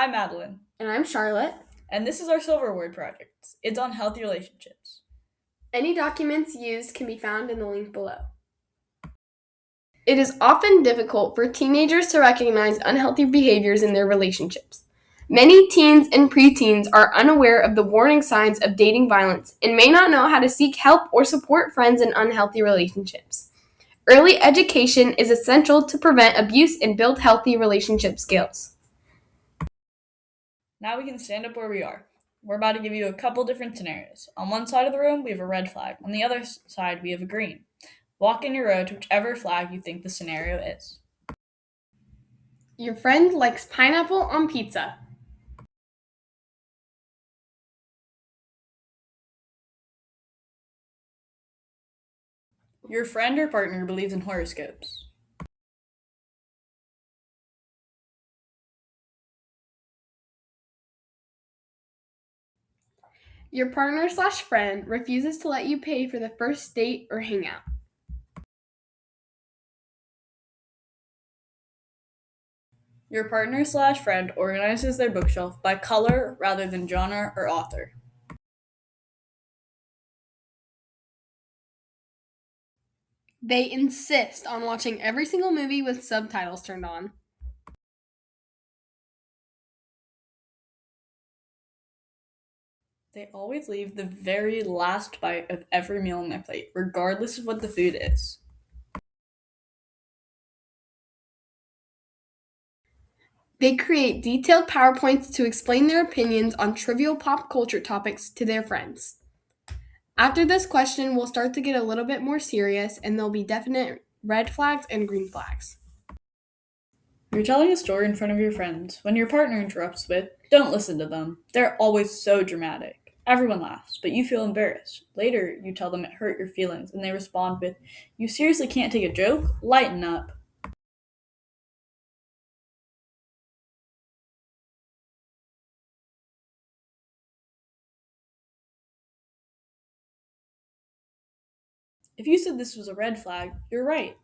I'm Madeline, And I'm Charlotte. and this is our Silver Word project. It's on healthy relationships. Any documents used can be found in the link below. It is often difficult for teenagers to recognize unhealthy behaviors in their relationships. Many teens and preteens are unaware of the warning signs of dating violence and may not know how to seek help or support friends in unhealthy relationships. Early education is essential to prevent abuse and build healthy relationship skills. Now we can stand up where we are. We're about to give you a couple different scenarios. On one side of the room, we have a red flag. On the other side, we have a green. Walk in your row to whichever flag you think the scenario is. Your friend likes pineapple on pizza. Your friend or partner believes in horoscopes. Your partner/friend refuses to let you pay for the first date or hangout. Your partner/friend organizes their bookshelf by color rather than genre or author. They insist on watching every single movie with subtitles turned on. They always leave the very last bite of every meal on their plate, regardless of what the food is. They create detailed PowerPoints to explain their opinions on trivial pop culture topics to their friends. After this question, we'll start to get a little bit more serious, and there'll be definite red flags and green flags. You're telling a story in front of your friends. When your partner interrupts with, "Don't listen to them. They're always so dramatic." Everyone laughs, but you feel embarrassed. Later, you tell them it hurt your feelings, and they respond with, "You seriously can't take a joke? Lighten up." If you said this was a red flag, you're right.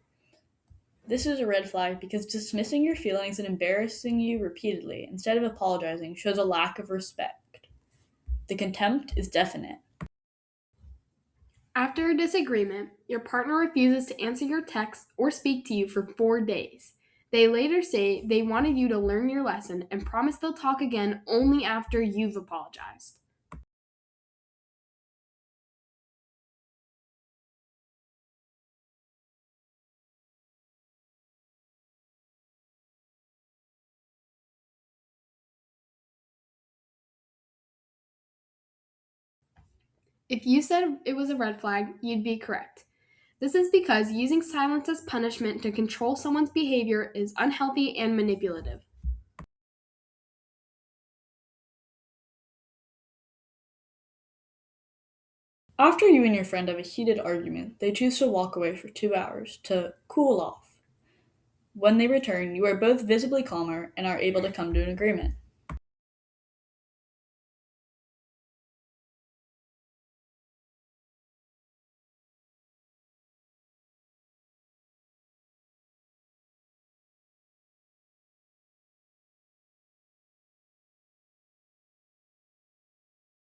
This is a red flag because dismissing your feelings and embarrassing you repeatedly instead of apologizing shows a lack of respect. The contempt is definite. After a disagreement, your partner refuses to answer your texts or speak to you for 4 days. They later say they wanted you to learn your lesson and promise they'll talk again only after you've apologized. If you said it was a red flag, you'd be correct. This is because using silence as punishment to control someone's behavior is unhealthy and manipulative. After you and your friend have a heated argument, they choose to walk away for 2 hours to cool off. When they return, you are both visibly calmer and are able to come to an agreement.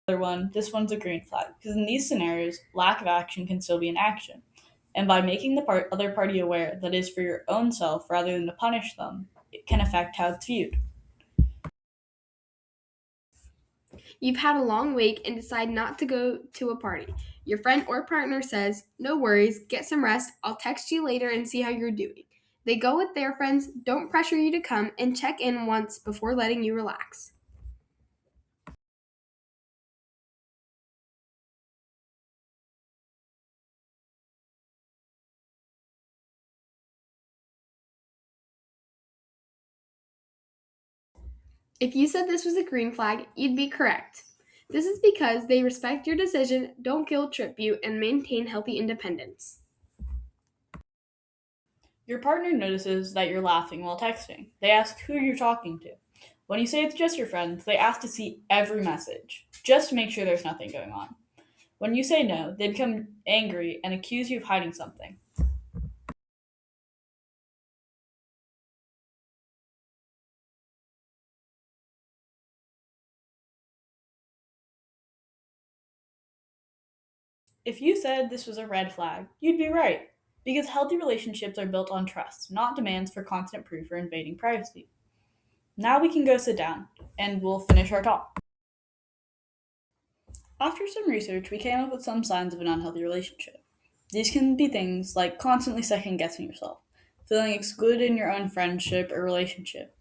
Other one, this one's a green flag because in these scenarios, lack of action can still be an action. And by making the other party aware that it is for your own self rather than to punish them, it can affect how it's viewed. You've had a long week and decide not to go to a party. Your friend or partner says, "No worries, get some rest. I'll text you later and see how you're doing." They go with their friends, don't pressure you to come, and check in once before letting you relax. If you said this was a green flag, you'd be correct. This is because they respect your decision, don't guilt trip you, and maintain healthy independence. Your partner notices that you're laughing while texting. They ask who you're talking to. When you say it's just your friends, they ask to see every message, just to make sure there's nothing going on. When you say no, they become angry and accuse you of hiding something. If you said this was a red flag, you'd be right. Because healthy relationships are built on trust, not demands for constant proof or invading privacy. Now we can go sit down, and we'll finish our talk. After some research, we came up with some signs of an unhealthy relationship. These can be things like constantly second guessing yourself, feeling excluded in your own friendship or relationship,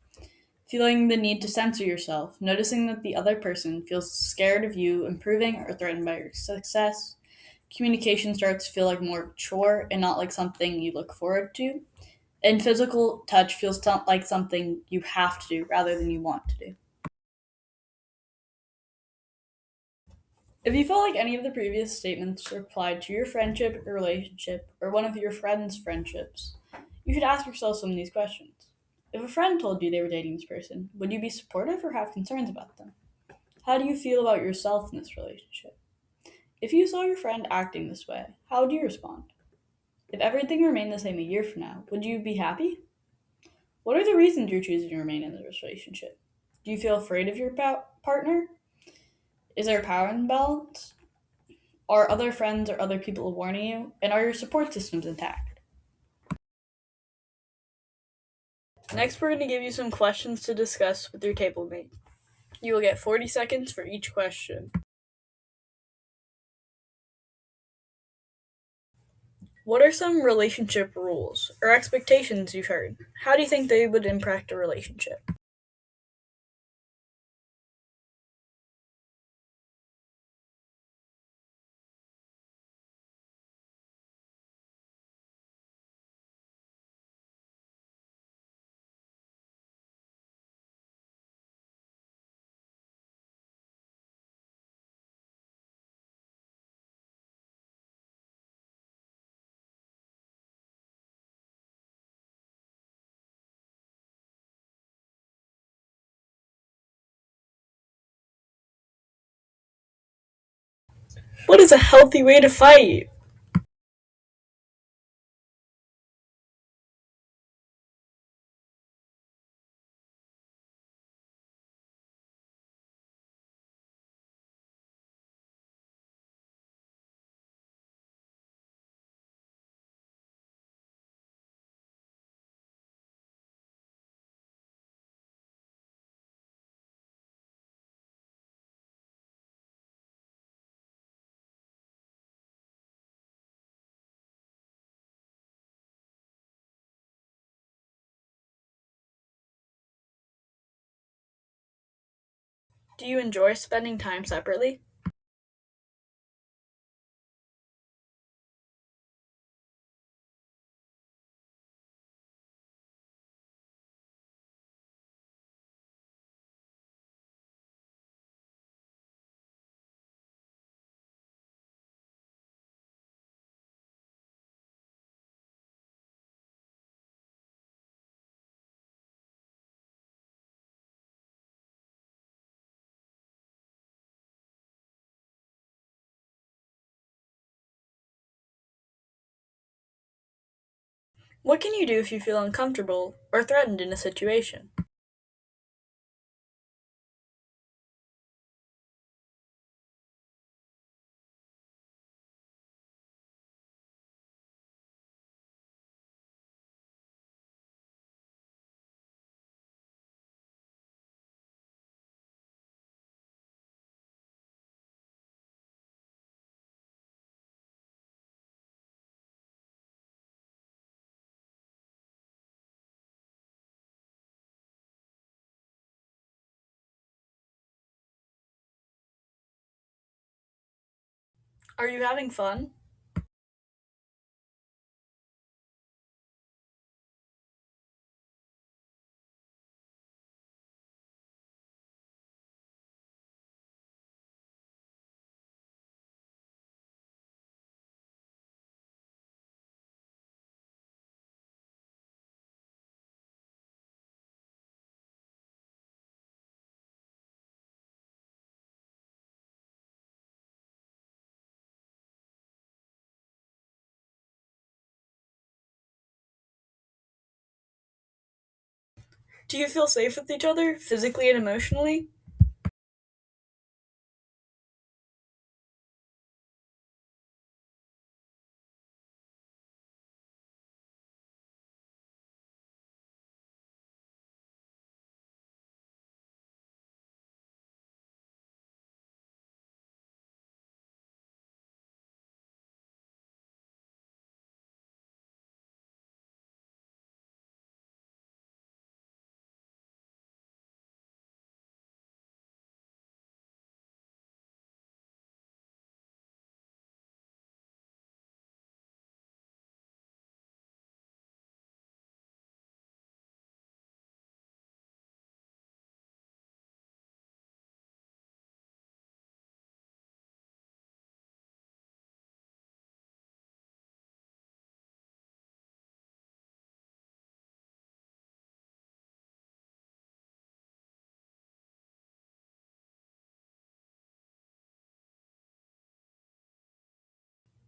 feeling the need to censor yourself, noticing that the other person feels scared of you improving or threatened by your success. Communication starts to feel like more of a chore and not like something you look forward to. And physical touch feels like something you have to do rather than you want to do. If you felt like any of the previous statements applied to your friendship or relationship or one of your friends' friendships, you should ask yourself some of these questions. If a friend told you they were dating this person, would you be supportive or have concerns about them? How do you feel about yourself in this relationship? If you saw your friend acting this way, how would you respond? If everything remained the same a year from now, would you be happy? What are the reasons you're choosing to remain in this relationship? Do you feel afraid of your partner? Is there a power imbalance? Are other friends or other people warning you? And are your support systems intact? Next, we're going to give you some questions to discuss with your table mate. You will get 40 seconds for each question. What are some relationship rules or expectations you've heard? How do you think they would impact a relationship? What is a healthy way to fight? Do you enjoy spending time separately? What can you do if you feel uncomfortable or threatened in a situation? Are you having fun? Do you feel safe with each other, physically and emotionally?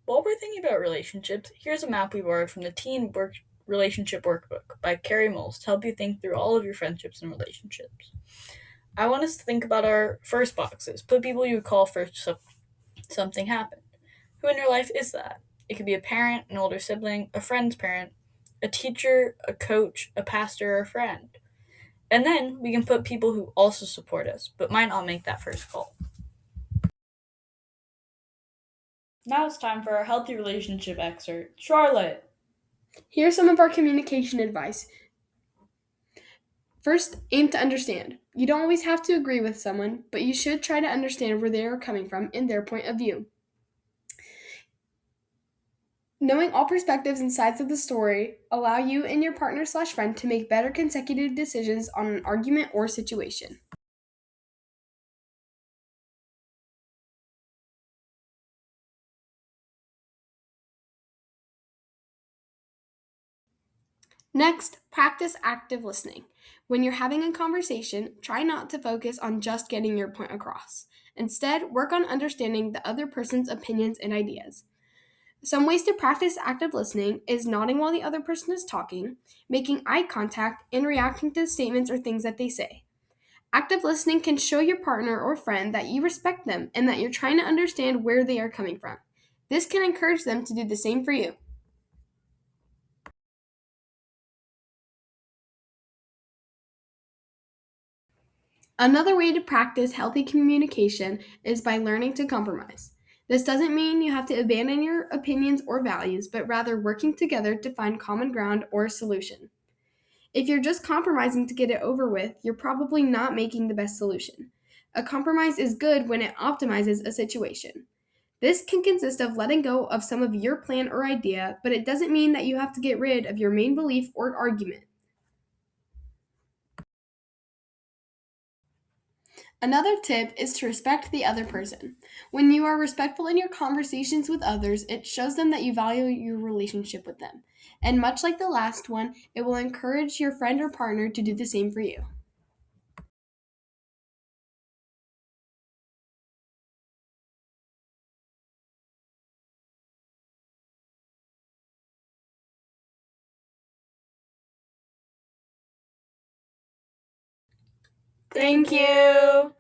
While we're thinking about relationships, here's a map we borrowed from the Relationship Workbook by Carrie Moles to help you think through all of your friendships and relationships. I want us to think about our first boxes. Put people you would call first so something happened. Who in your life is that? It could be a parent, an older sibling, a friend's parent, a teacher, a coach, a pastor, or a friend. And then we can put people who also support us, but might not make that first call. Now it's time for our healthy relationship excerpt. Charlotte! Here's some of our communication advice. First, aim to understand. You don't always have to agree with someone, but you should try to understand where they are coming from and their point of view. Knowing all perspectives and sides of the story allow you and your partner/friend to make better consecutive decisions on an argument or situation. Next, practice active listening. When you're having a conversation, try not to focus on just getting your point across. Instead, work on understanding the other person's opinions and ideas. Some ways to practice active listening is nodding while the other person is talking, making eye contact, and reacting to statements or things that they say. Active listening can show your partner or friend that you respect them and that you're trying to understand where they are coming from. This can encourage them to do the same for you. Another way to practice healthy communication is by learning to compromise. This doesn't mean you have to abandon your opinions or values, but rather working together to find common ground or a solution. If you're just compromising to get it over with, you're probably not making the best solution. A compromise is good when it optimizes a situation. This can consist of letting go of some of your plan or idea, but it doesn't mean that you have to get rid of your main belief or argument. Another tip is to respect the other person. When you are respectful in your conversations with others, it shows them that you value your relationship with them. And much like the last one, it will encourage your friend or partner to do the same for you. Thank you.